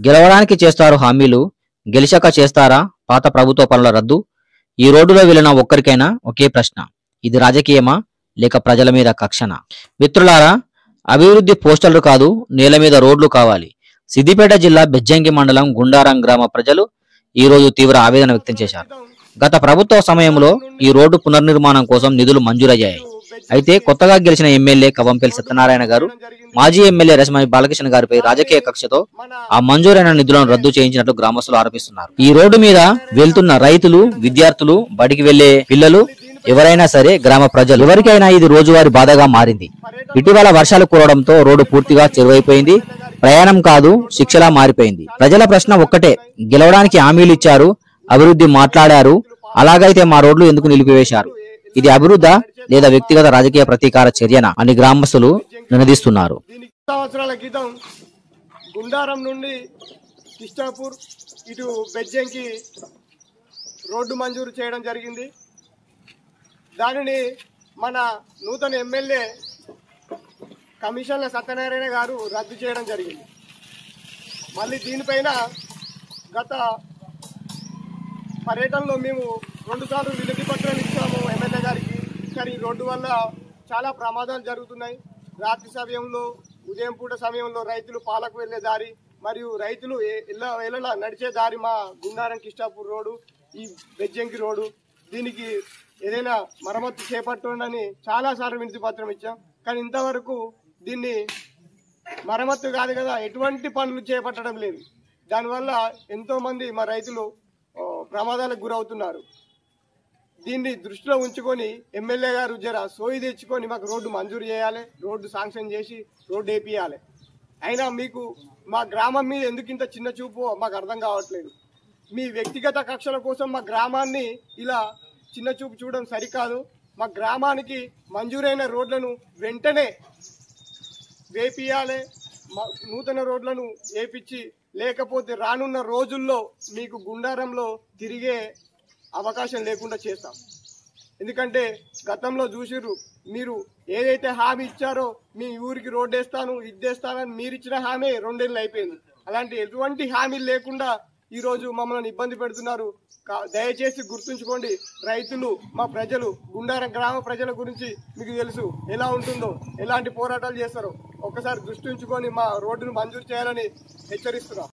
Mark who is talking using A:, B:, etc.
A: గెలవడానికి చేస్తారు హామీలు, గెలిచాక చేస్తారా పాత ప్రభుత్వ పనుల రద్దు? ఈ రోడ్డులో వెళ్ళిన ఒక్కరికైనా ఒకే ప్రశ్న, ఇది రాజకీయమా లేక ప్రజల మీద కక్షనా? మిత్రులారా, అభివృద్ధి పోస్టర్లు కాదు, నేల మీద రోడ్లు కావాలి. సిద్దిపేట జిల్లా బెజ్జంకి మండలం గుండారం గ్రామ ప్రజలు ఈ రోజు తీవ్ర ఆవేదన వ్యక్తం చేశారు. గత ప్రభుత్వ సమయంలో ఈ రోడ్డు పునర్నిర్మాణం కోసం నిధులు మంజూరయ్యాయి. అయితే కొత్తగా గెలిచిన ఎమ్మెల్యే కవంపల్లి సత్యనారాయణ గారు మాజీ ఎమ్మెల్యే రసమణి బాలకృష్ణ గారిపై రాజకీయ కక్షతో ఆ మంజూరైన నిధులను రద్దు చేయించినట్లు గ్రామస్తులు ఆరోపిస్తున్నారు. ఈ రోడ్డు మీద వెళ్తున్న రైతులు, విద్యార్థులు, బడికి వెళ్లే పిల్లలు, ఎవరైనా సరే గ్రామ ప్రజలు ఎవరికైనా ఇది రోజువారీ బాధగా మారింది. ఇటీవల వర్షాలు కురవడంతో రోడ్డు పూర్తిగా చెరువైపోయింది. ప్రయాణం కాదు, శిక్షలా మారిపోయింది. ప్రజల ప్రశ్న ఒక్కటే, గెలవడానికి హామీలు ఇచ్చారు, అభివృద్ధి మాట్లాడారు, అలాగైతే మా రోడ్లు ఎందుకు నిలిపివేశారు? ఇది అభివృద్ధా లేదా వ్యక్తిగత రాజకీయ ప్రతీకార చర్యనా అని గ్రామస్తులు నినదిస్తున్నారు.
B: సంవత్సరాల క్రితం గుండారం నుండి కిష్టాపూర్ ఇటు బెజ్జంకి రోడ్డు మంజూరు చేయడం జరిగింది. దానిని మన నూతన ఎమ్మెల్యే కమిషన్ల సత్యనారాయణ గారు రద్దు చేయడం జరిగింది. మళ్ళీ దీనిపైన గత పర్యటనలో మేము 2 సార్లు వినతి పత్రాలు ఇచ్చాము ఎమ్మెల్యే గారికి. కానీ ఈ రోడ్డు వల్ల చాలా ప్రమాదాలు జరుగుతున్నాయి. రాత్రి సమయంలో, ఉదయం పూట సమయంలో రైతులు పాలకు వెళ్లే దారి మరియు రైతులు ఇళ్ళ నడిచే దారి మా గుండారం కిష్టాపూర్ రోడ్డు, ఈ బెజ్జంకి రోడ్డు. దీనికి ఏదైనా మరమ్మతు చేపట్టండి చాలాసార్లు వినతి పత్రం ఇచ్చాం. కానీ ఇంతవరకు దీన్ని మరమ్మతు కాదు కదా, ఎటువంటి పనులు చేపట్టడం లేదు. దానివల్ల ఎంతోమంది మా రైతులు ప్రమాదాలకు గురవుతున్నారు. దీన్ని దృష్టిలో ఉంచుకొని ఎమ్మెల్యే గారు జర సోయి తెచ్చుకొని మాకు రోడ్డు మంజూరు చేయాలి, రోడ్డు శాంక్షన్ చేసి రోడ్డు వేపియాలి. అయినా మీకు మా గ్రామం మీద ఎందుకు ఇంత చిన్న చూపు మాకు అర్థం కావట్లేదు. మీ వ్యక్తిగత కక్షల కోసం మా గ్రామాన్ని ఇలా చిన్న చూపు చూడడం సరికాదు. మా గ్రామానికి మంజూరైన రోడ్లను వెంటనే వేపియాలి, నూతన రోడ్లను వేపించి, లేకపోతే రానున్న రోజుల్లో మీకు గుండారంలో తిరిగే అవకాశం లేకుండా చేస్తాం. ఎందుకంటే గతంలో చూసిర్రు, మీరు ఏదైతే హామీ ఇచ్చారో మీ ఊరికి రోడ్డు వేస్తాను, ఇద్దేస్తానని మీరు ఇచ్చిన హామీ 2 ఏళ్ళు అయిపోయింది. అలాంటి ఎటువంటి హామీలు లేకుండా ఈరోజు మమ్మల్ని ఇబ్బంది పెడుతున్నారు. దయచేసి గుర్తుంచుకోండి, రైతులు, మా ప్రజలు, గుండారం గ్రామ ప్రజల గురించి మీకు తెలుసు ఎలా ఉంటుందో, ఎలాంటి పోరాటాలు చేస్తారో. ఒక్కసారి దృష్టి ఉంచుకొని మా రోడ్డును మంజూరు చేయాలని హెచ్చరిస్తున్నాం.